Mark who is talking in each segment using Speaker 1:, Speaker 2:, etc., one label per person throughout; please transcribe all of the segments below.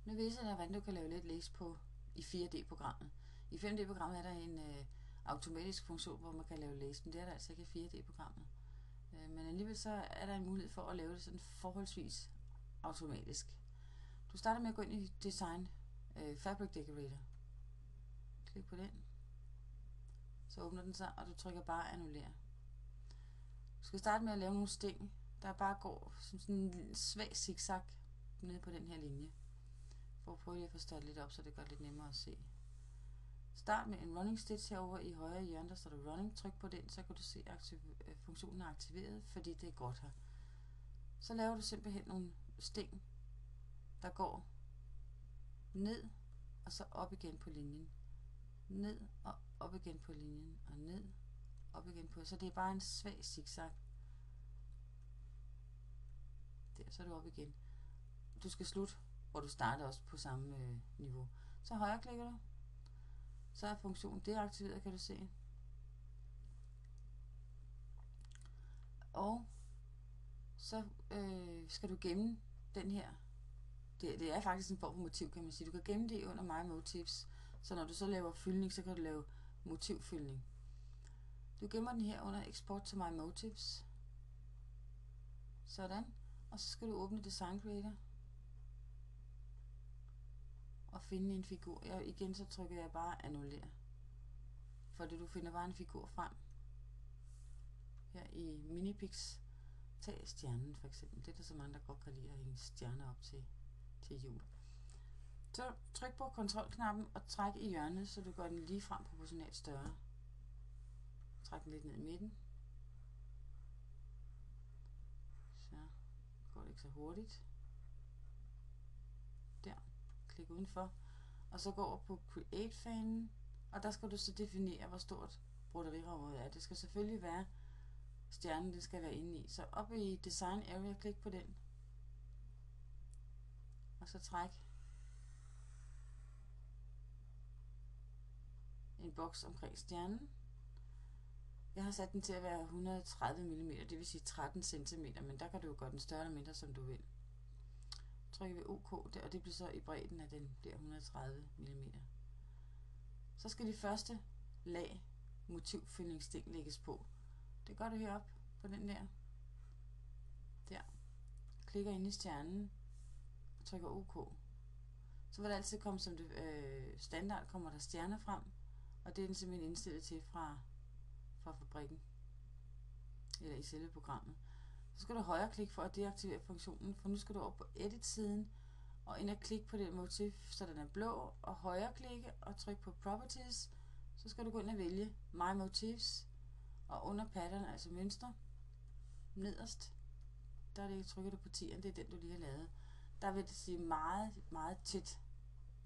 Speaker 1: Nu viser jeg, hvordan du kan lave let læs på i 4D-programmet. I 5D-programmet er der en automatisk funktion, hvor man kan lave læs, men det er der altså ikke i 4D-programmet. Men alligevel så er der en mulighed for at lave det sådan forholdsvis automatisk. Du starter med at gå ind i Design, Fabric Decorator. Klik på den. Så åbner den sig, og du trykker bare Annullér. Du skal starte med at lave nogle sting, der bare går som sådan en svag zigzag nede på den her linje. For at prøve lige at få startet lidt op, så det gør det lidt nemmere at se. Start med en running stitch herovre i højre hjørne, der står der running. Tryk på den, så kan du se, at funktionen er aktiveret, fordi det er godt her. Så laver du simpelthen nogle sting, der går ned og så op igen på linjen. Ned og op igen på linjen, og ned, op igen på. Så det er bare en svag zigzag. Der, så er du op igen. Du skal slutte, hvor du starter også på samme niveau. Så højreklikker du. Så er funktionen deaktiveret, kan du se. Og så skal du gemme den her. Det er faktisk en form for motiv, kan man sige. Du kan gemme det under My Motifs. Så når du så laver fyldning, så kan du lave motivfyldning. Du gemmer den her under Export to My Motifs. Sådan. Og så skal du åbne Design Creator. Og finde en figur. Igen så trykker jeg bare Annullér. Fordi du finder bare en figur frem. Her i Minipix. Tag stjernen for eksempel. Det er der så mange, der godt kan lide at hænge stjerner op til jul. Så tryk på kontrolknappen og træk i hjørnet, så du gør den lige frem proportionalt større. Træk den lidt ned i midten. Så går det ikke så hurtigt. Der. Klik udenfor. Og så gå over på Create-fanen. Og der skal du så definere, hvor stort broderiområdet er. Det skal selvfølgelig være stjernen, det skal være inde i. Så op i Design Area, klik på den. Og så træk en boks omkring stjernen. Jeg har sat den til at være 130 mm, det vil sige 13 cm, men der kan du jo gøre den større eller mindre, som du vil. Trykker vi OK der, og det bliver så i bredden, at den bliver 130 mm. Så skal de første lag motivfyldningssting lægges på. Det gør du heroppe på den der. Der. Klikker ind i stjernen og trykker OK. Så vil der altid komme som det standard, kommer der stjerner frem, og det er den simpelthen indstillet til fra fabrikken, eller i selve programmet. Så skal du højreklikke for at deaktivere funktionen, for nu skal du over på Edit-siden, og ind og klikke på den motiv, så den er blå, og højreklikke og trykke på Properties. Så skal du gå ind og vælge My Motifs, og under pattern, altså mønstre, nederst, der trykker du på 10'eren, det er den du lige har lavet. Der vil det sige meget, meget tæt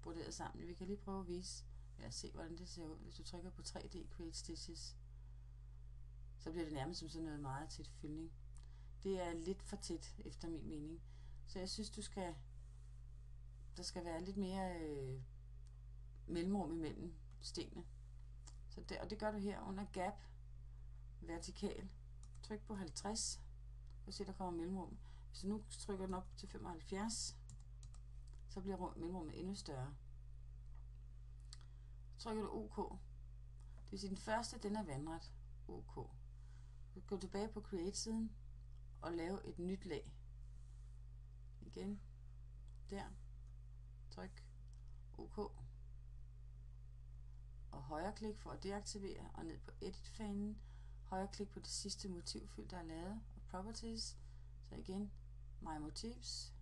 Speaker 1: broderet sammen. Vi kan lige prøve at vise, eller se hvordan det ser ud. Hvis du trykker på 3D Create Stitches, så bliver det nærmest som sådan noget meget tæt fyldning. Det er lidt for tæt, efter min mening. Så jeg synes, der skal være lidt mere mellemrum imellem stingene. Så der, og det gør du her under Gap, vertikal. Tryk på 50, og se, der kommer mellemrum. Hvis du nu trykker den op til 75, så bliver mellemrummet endnu større. Så trykker du OK. Det vil sige, den første, den er vandret. OK. Så gå tilbage på Create-siden og lave et nyt lag. Igen. Der. Tryk OK. Og højreklik for at deaktivere, og ned på Edit-fanen. Højreklik på det sidste motivfyld, der er lavet, og Properties. Så igen, My Motifs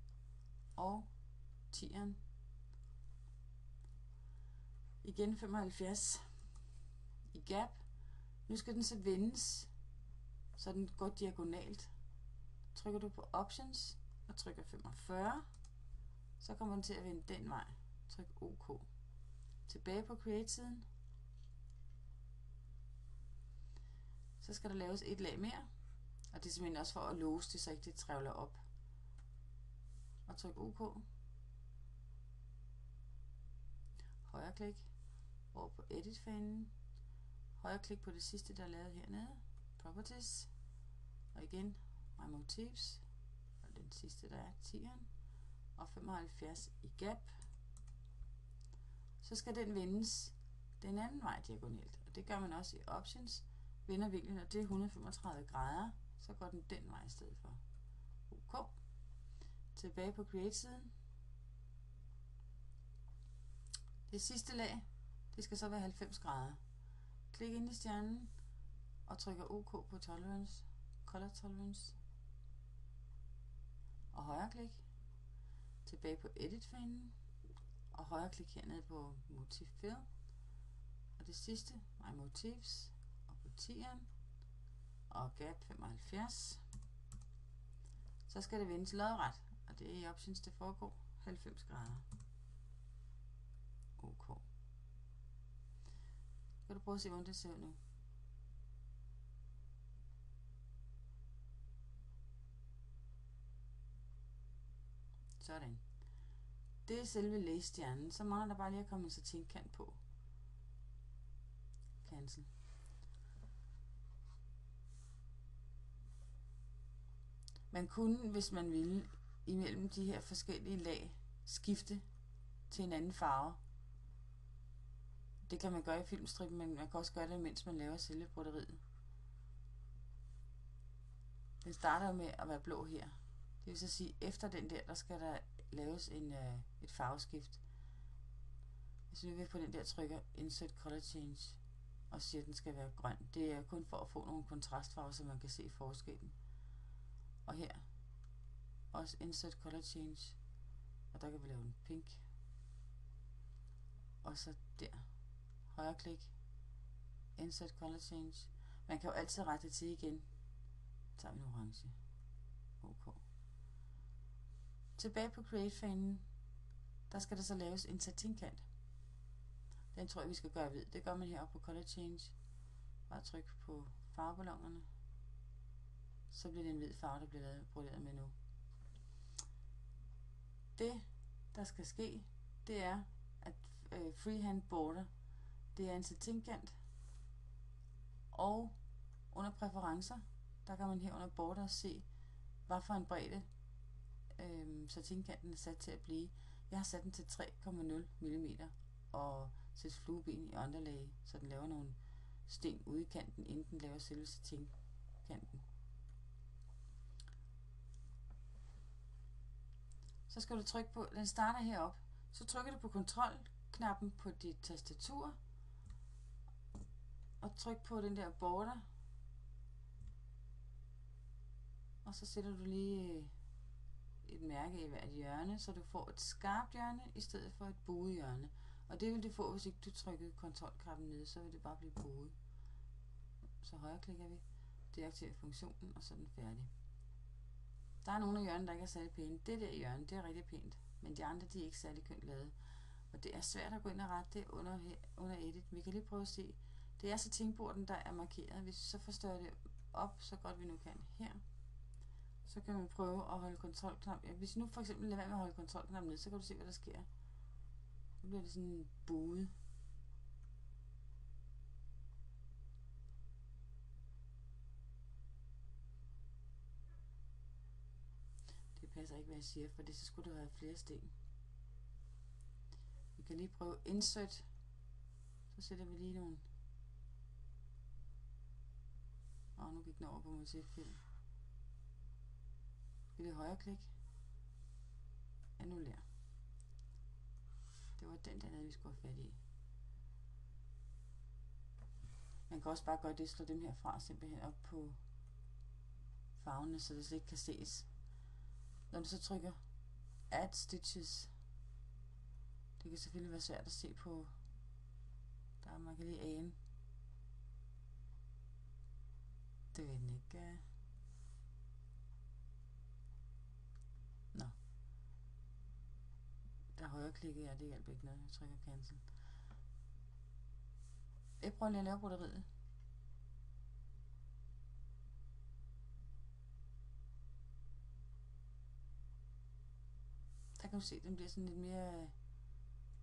Speaker 1: og 10'eren. Igen 75 i Gap. Nu skal den så vendes, så den går diagonalt. Trykker du på Options og trykker 45, så kommer den til at vende den vej. Tryk OK. Tilbage på Create-siden. Så skal der laves et lag mere, og det er simpelthen også for at låse det, så ikke det trævler op. Og tryk OK. Højreklik over på Edit-fanen. Højreklik på det sidste, der er lavet hernede. Properties. Og igen My Motifs. Og den sidste, der er 10'eren. Og 75 i Gap. så skal den vendes den anden vej diagonalt. Og det gør man også i options. Vender vinklen, og det er 135 grader, så går den den vej i stedet for. OK. Tilbage på create-siden. Det sidste lag, det skal så være 90 grader. Klik ind i stjernen og trykker OK på tolerance, color tolerance. Og højreklik. Tilbage på edit-fanen. Og højreklik hernede på motif fill. Og det sidste, my motifs. Og på 10'eren. Og gap 75. Så skal det vendes lodret. Og det er i options, det foregår 90 grader. OK. Kan du prøve at se, hvordan det ser ud nu? Sådan. Det er selve læsstjernen. Så mangler der bare lige at komme en satinkant på. Cancel. Man kunne, hvis man ville, imellem de her forskellige lag, skifte til en anden farve. Det kan man gøre i filmstrippen, men man kan også gøre det, mens man laver selve broderiet. Den starter jo med at være blå her. Det vil så sige, efter den der skal der laves et farveskift. Hvis nu vi på den der trykker Insert Color Change og siger, at den skal være grøn. Det er kun for at få nogle kontrastfarver, så man kan se forskellen. Og her også Insert Color Change, og der kan vi lave en pink. Og så der. Højre klik. Insert Color Change. Man kan jo altid rette det til igen. Så tager vi en orange. OK. Tilbage på Create-fanen. Der skal der så laves en satinkant. Den tror jeg, vi skal gøre hvid. Det gør man heroppe på Color Change. Bare tryk på farveballonerne. Så bliver det en hvid farve, der bliver broderet med nu. Det, der skal ske, det er, at freehand border, det er en satinkant. Og under præferencer, der kan man her under border se, hvad for en bredde satinkanten er sat til at blive. Jeg har sat den til 3,0 mm og sæt flueben i underlag, så den laver nogle sten ude i kanten, inden den laver selve satinkanten. Så skal du trykke på, den starter heroppe, så trykker du på kontrolknappen på dit tastatur, og tryk på den der border, og så sætter du lige et mærke i hvert hjørne, så du får et skarpt hjørne i stedet for et buet hjørne. Og det vil du få, hvis ikke du trykker kontrolknappen ned, så vil det bare blive buet. Så højreklikker vi, deaktiverer funktionen, og så er den færdig. Der er nogle af hjørnerne, der ikke er særlig pæne. Det der hjørne, det er rigtig pænt, men de andre, de er ikke særlig kønt lavet. Og det er svært at gå ind og rette det under edit. Vi kan lige prøve at se. Det er satinborden, der er markeret. Hvis vi så forstørrer det op, så godt vi nu kan her, så kan man prøve at holde kontrolknappen. Ja, hvis nu for eksempel lader være med at holde kontrolknappen ned, så kan du se, hvad der sker. Nu bliver det sådan buet. Det passer ikke, hvad jeg siger, for det så skulle du have flere sten. Vi kan lige prøve insert. Så sætter vi lige nogle. Nu gik den over på motivfilm. Vi vil højre klik. Annullér. Det var den dernede, vi skulle have fat i. Man kan også bare gøre det, slå dem her fra simpelthen op på farverne, så det slet ikke kan ses. Når du så trykker Add Stitches, det kan selvfølgelig være svært at se på. Man kan lige ane. Det vil den ikke. Nå. Der højreklikkede jeg, det hjælper ikke noget. Jeg trykker cancel. Jeg prøver lige at lave broderiet. Der kan du se, at den bliver sådan lidt mere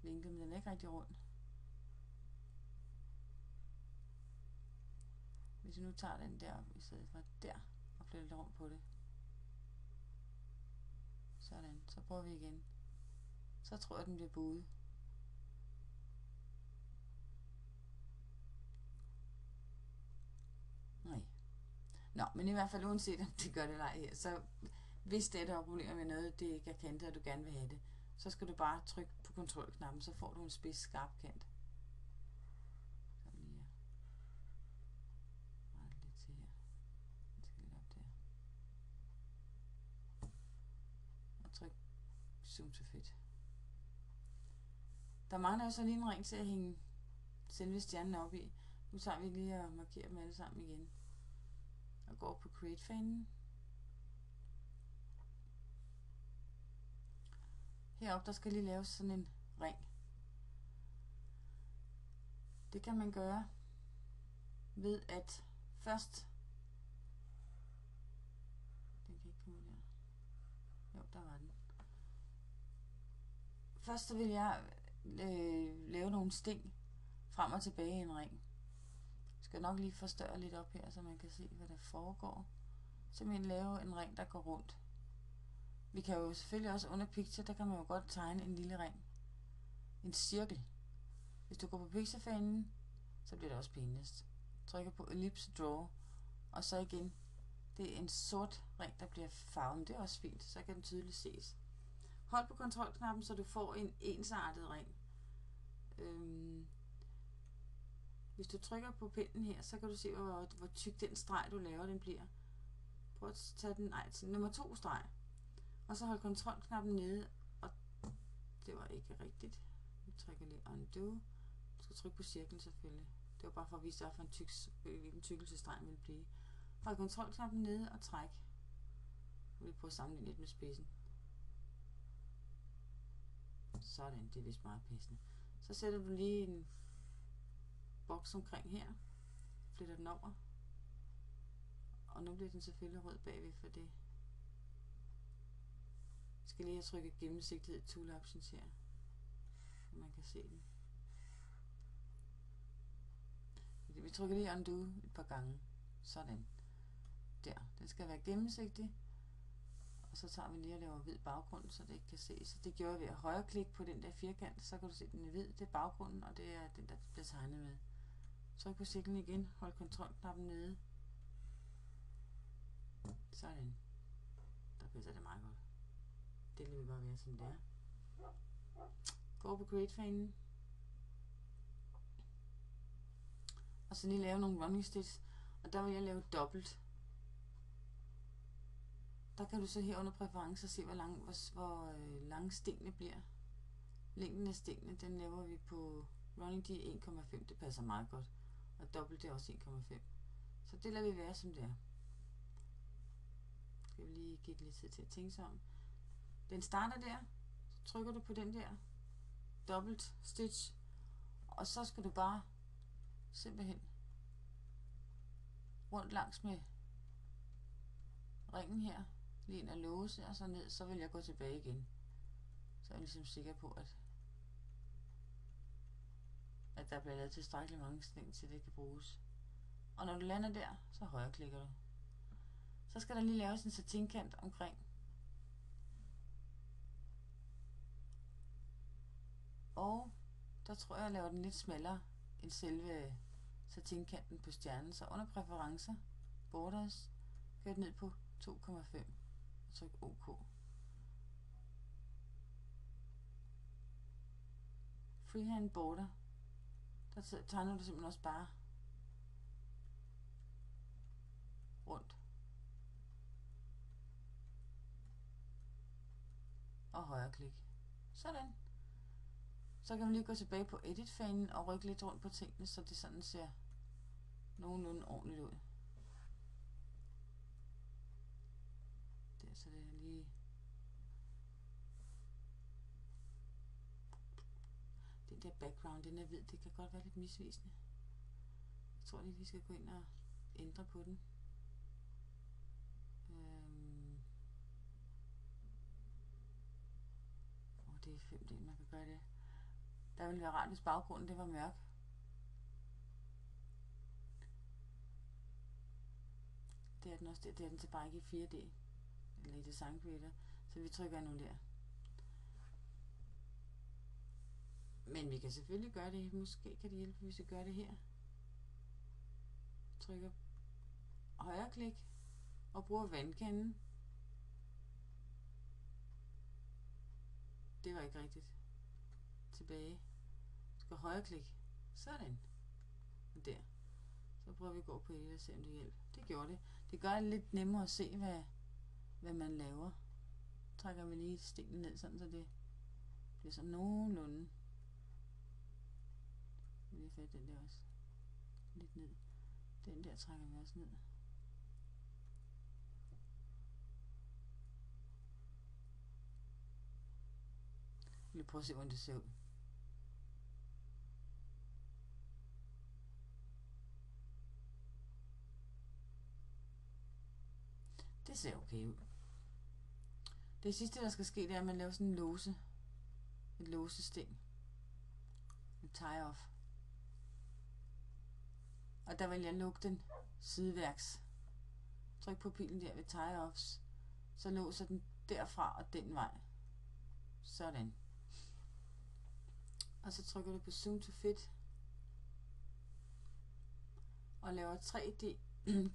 Speaker 1: vinklet, men den er ikke rigtig rund. Hvis jeg nu tager den der i stedet for der og flytter lidt rundt på det. Sådan, så prøver vi igen. Så tror jeg, den bliver buet. Nå, men i hvert fald uanset om det gør det eller ej her, så hvis det er, der er problemer med noget, det ikke er kantet, og du gerne vil have det, så skal du bare trykke på kontrolknappen, så får du en spids skarp kant. Så lige rette lidt til her. Den skal lidt op der. Og tryk zoom to fit. Der mangler jo så lige en ring til at hænge selve stjernen op i. Nu tager vi lige og markerer dem alle sammen igen. Og går på create-fanen. Heroppe der skal lige laves sådan en ring. Det kan man gøre ved at først... Den kan ikke komme ud der. Jo, der var den. Først så vil jeg lave nogle sting frem og tilbage i en ring. Jeg skal nok lige forstørre lidt op her, så man kan se, hvad der foregår. Simpelthen lave en ring, der går rundt. Vi kan jo selvfølgelig også under picture, der kan man jo godt tegne en lille ring. En cirkel. Hvis du går på picturefanen, så bliver det også pænest. Trykker på ellipse draw, og så igen. Det er en sort ring, der bliver farvet. Det er også fint, så kan den tydeligt ses. Hold på kontrolknappen, så du får en ensartet ring. Hvis du trykker på pinden her, så kan du se, hvor tyk den streg, du laver, den bliver. Prøv at tage den til nummer 2 streg. Og så hold kontrolknappen nede, og det var ikke rigtigt. Vi trykker lige undo. Du skal trykke på cirklen selvfølgelig. Det var bare for at vise dig, hvilken tykkelse stregen vil blive. Hold kontrolknappen nede og træk. Nu vil jeg prøve at sammenligne lidt med spidsen. Sådan, det er vist meget passende. Så sætter du lige en boks omkring her. Flytter den over. Og nu bliver den selvfølgelig rød bagved, for det. Jeg skal lige have trykket gennemsigtighed tool options her, så man kan se den. Vi trykker lige undo et par gange. Sådan. Der. Den skal være gennemsigtig. Og så tager vi lige og laver hvid baggrund, så det ikke kan ses. Så det gjorde jeg ved at højreklikke på den der firkant, så kan du se, at den er hvid. Det er baggrunden, og det er den, der bliver tegnet med. Tryk på cirklen igen. Hold kontrolknappen nede. Sådan. Der passer det meget godt. Det lader vi bare være sådan der. Gå på create-fanen. Og så lige lave nogle running stitch. Og der vil jeg lave dobbelt. Der kan du så her under præferencer se, hvor lange stingene bliver. Længden af stingene, den laver vi på running, de er 1,5. Det passer meget godt. Og dobbelt, det er også 1,5. Så det lader vi være som det er. Skal vi lige give det lidt tid til at tænke sig om. Den starter der. Så trykker du på den der dobbelt stitch. Og så skal du bare simpelthen rundt langs med ringen her. Lige ind og låse, og så ned. Så vil jeg gå tilbage igen. Så er jeg ligesom sikker på, at der bliver lavet tilstrækkeligt mange sting til det kan bruges. Og når du lander der, så højreklikker du. Så skal der lige laves en satinkant omkring. Og der tror jeg laver den lidt smallere end selve satinkanten på stjernen. Så under præferencer, borders, gør den ned på 2,5 og tryk OK. Freehand border, der tegner du simpelthen også bare rundt og højreklik. Sådan. Så kan man lige gå tilbage på edit-fanen og rykke lidt rundt på tingene, så det sådan ser nogenlunde ordentligt ud. Der, så det er lige... Den der background, den er hvid, det kan godt være lidt misvisende. Jeg tror lige, vi skal gå ind og ændre på den. Det er 5D, man kan gøre det. Der ville være rart, hvis baggrunden det var mørk. Det er den også der. Det er den til bare ikke i 4D. Eller i Design Creator. Så vi trykker annullér. Men vi kan selvfølgelig gøre det. Måske kan det hjælpe, hvis vi gør det her. Trykker højre klik og bruger vandkanden. Det var ikke rigtigt. Tilbage. Du skal højre klik. Sådan. Og der. Så prøver vi at gå på det og se om det hjælper. Det gjorde det. Det gør det lidt nemmere at se, hvad man laver. Så trækker vi lige stenen ned, sådan så det bliver sådan nogenlunde. Lige fat den der også. Lidt ned. Den der trækker vi også ned. Vi prøver at se, hvordan det ser ud. Det ser okay ud. Det sidste, der skal ske, det er, at man laver sådan en låse. Et låsesting. En tie-off. Og der vil jeg lukke den sideværks. Tryk på pilen der ved tie-offs. Så låser den derfra og den vej. Sådan. Og så trykker du på Zoom to Fit. Og laver 3D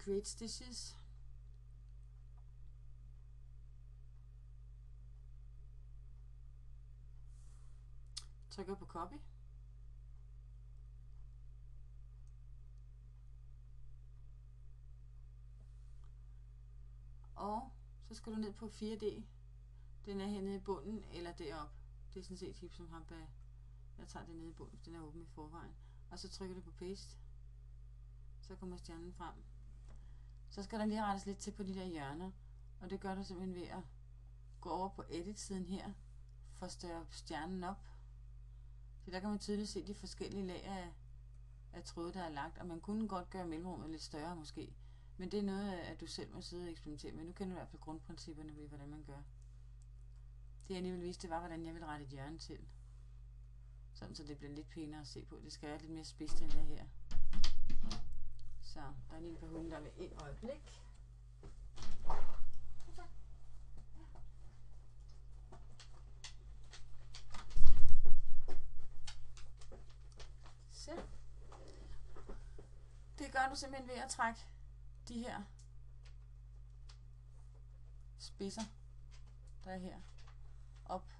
Speaker 1: Create Stitches. Trykker på Copy. Og så skal du ned på 4D. Den er hernede i bunden eller deroppe. Det er sådan set hip som ham bag. Jeg tager det nede i bunden, den er åben i forvejen. Og så trykker du på Paste. Så kommer stjernen frem. Så skal der lige rettes lidt til på de der hjørner. Og det gør du simpelthen ved at gå over på Edit-siden her. Forstørre stjernen op. Så der kan man tydeligt se de forskellige lag af tråde, der er lagt. Og man kunne godt gøre mellemrummet lidt større måske. Men det er noget, at du selv må sidde og eksperimentere med. Nu kender du i hvert fald grundprincipperne ved, hvordan man gør. Det jeg lige ville vise, det var, hvordan jeg vil rette et hjørne til. Sådan, så det bliver lidt pænere at se på. Det skal være lidt mere spidst end det her. Så, der er lige et par hunde, der vil ind øjeblik. Så. Det gør du simpelthen ved at trække de her spidser, der er her, op.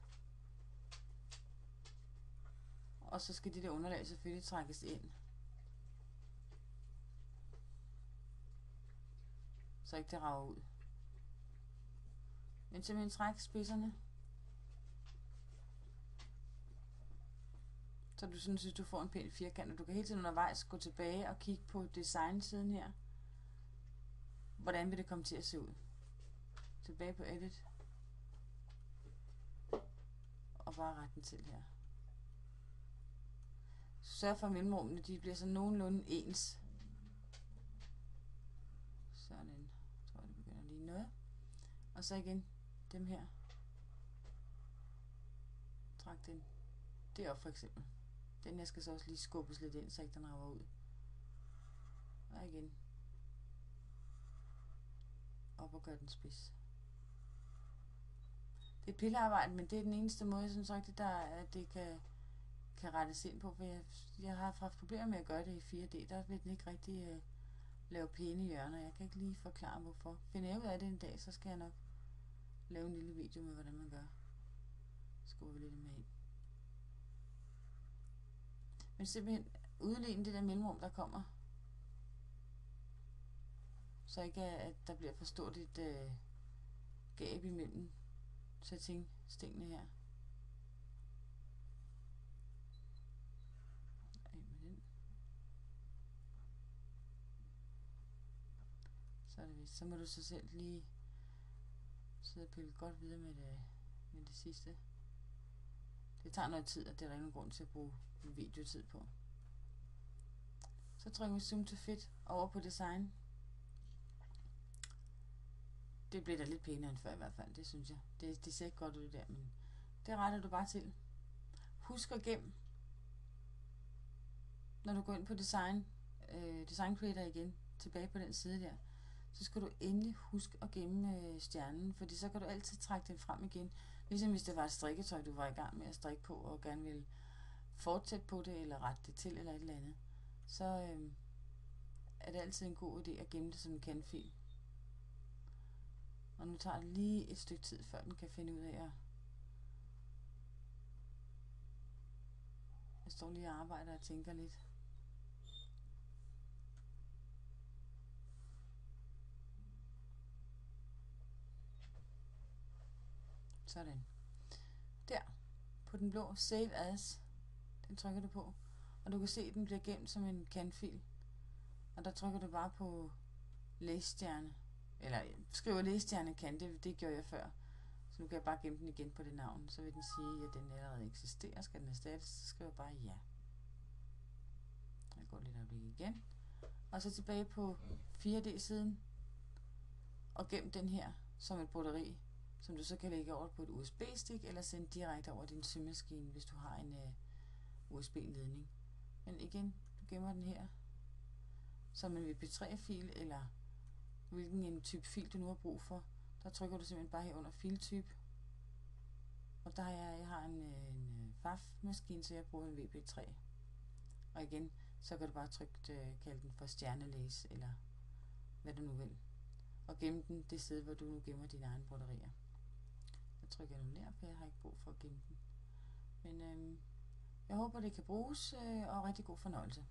Speaker 1: Og så skal de der underlag selvfølgelig trækkes ind. Så ikke det rager ud. Men simpelthen træk spidserne. Så du sådan synes, du får en pæn firkant, og du kan hele tiden undervejs gå tilbage og kigge på designsiden her. Hvordan vil det komme til at se ud? Tilbage på Edit. Og bare rette den til her. Sørg for, at mellemrummene de bliver så nogenlunde ens. Sådan. Jeg tror, det begynder lige noget. Og så igen dem her. Træk den derop for eksempel. Den her skal så også lige skubbes lidt ind, så ikke den rager ud. Og igen. Op og gør den spids. Det er pillearbejde, men det er den eneste måde, jeg synes rigtig, at det kan rettes ind på. For jeg har haft problemer med at gøre det i 4D. Der vil den ikke rigtig lave pæne hjørner. Jeg kan ikke lige forklare, hvorfor. Finder jeg ud af det en dag, så skal jeg nok lave en lille video med, hvordan man gør. Skubber vi lidt med ind. Men simpelthen udligne det der mellemrum, der kommer. Så ikke at der bliver for stort et gab imellem stingene her. Så er det vist. Så må du så selv lige sidde og pille godt videre med det sidste. Det tager noget tid, og det er der ingen grund til at bruge videotid på. Så trykker vi Zoom to Fit over på Design. Det bliver da lidt pænere end før i hvert fald, det synes jeg. Det ser ikke godt ud der, men det retter du bare til. Husk at gemme, når du går ind på Design Creator igen, tilbage på den side der, så skal du endelig huske at gemme stjernen, fordi så kan du altid trække den frem igen. Ligesom hvis det var et strikketøj, du var i gang med at strikke på, og gerne ville fortsætte på det, eller rette det til, eller et eller andet. Så er det altid en god idé at gemme det som en kan-fil. Og nu tager det lige et stykke tid, før den kan finde ud af at... Jeg står lige og arbejder og tænker lidt. Sådan. Der. På den blå Save As. Den trykker du på. Og du kan se, at den bliver gemt som en kan-fil. Og der trykker du bare på læsstjerne. Eller skriver læsstjerne kan. Det gjorde jeg før. Så nu kan jeg bare gemme den igen på det navn. Så vil den sige, at den allerede eksisterer. Skal den erstattes, så skriver jeg bare ja. Jeg går lidt øjeblik igen. Og så tilbage på 4D-siden. Og gem den her som et broderi, som du så kan lægge over på et USB-stik, eller sende direkte over din symaskine, hvis du har en USB-ledning. Men igen, du gemmer den her som en MP3-fil, eller hvilken en type fil du nu har brug for. Der trykker du simpelthen bare her under filtype. Og der har jeg har en FAF-maskine, så jeg bruger en VP3. Og igen, så kan du bare kalde den for stjernelæs, eller hvad du nu vil. Og gemme den det sted, hvor du nu gemmer dine egne broderier. Jeg trykker annullér, for jeg har ikke brug for at gemme den. Men jeg håber, det kan bruges, og rigtig god fornøjelse.